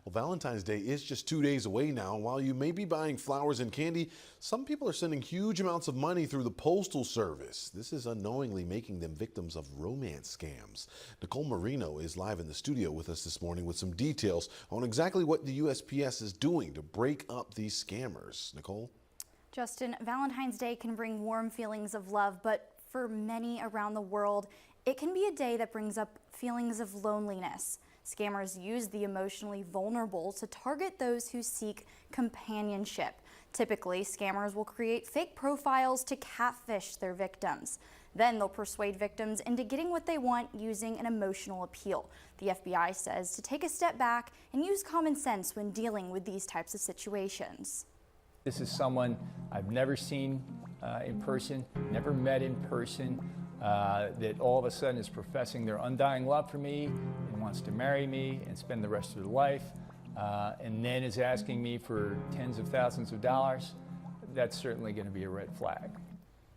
Well, Valentine's Day is just 2 days away now. While you may be buying flowers and candy, some people are sending huge amounts of money through the Postal Service. This is unknowingly making them victims of romance scams. Nicole Marino is live in the studio with us this morning with some details on exactly what the USPS is doing to break up these scammers. Nicole? Justin, Valentine's Day can bring warm feelings of love, but for many around the world, it can be a day that brings up feelings of loneliness. Scammers use the emotionally vulnerable to target those who seek companionship. Typically, scammers will create fake profiles to catfish their victims. Then they'll persuade victims into getting what they want using an emotional appeal. The FBI says to take a step back and use common sense when dealing with these types of situations. This is someone I've never seen in person, never met in person, that all of a sudden is professing their undying love for me and wants to marry me and spend the rest of their life, and then is asking me for tens of thousands of dollars. That's certainly going to be a red flag.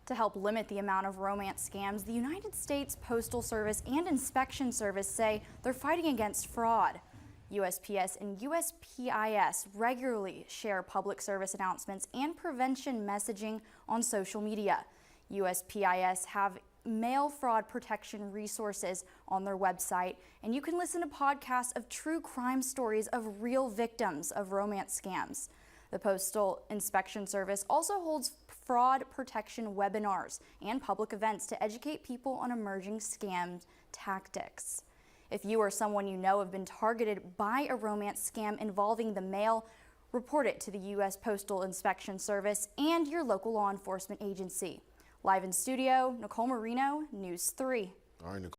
To help limit the amount of romance scams, the United States Postal Service and Inspection Service say they're fighting against fraud. USPS and USPIS regularly share public service announcements and prevention messaging on social media. USPIS have mail fraud protection resources on their website, and you can listen to podcasts of true crime stories of real victims of romance scams. The Postal Inspection Service also holds fraud protection webinars and public events to educate people on emerging scam tactics. If you or someone you know have been targeted by a romance scam involving the mail, report it to the U.S. Postal Inspection Service and your local law enforcement agency. Live in studio, Nicole Marino, News 3. All right, Nicole.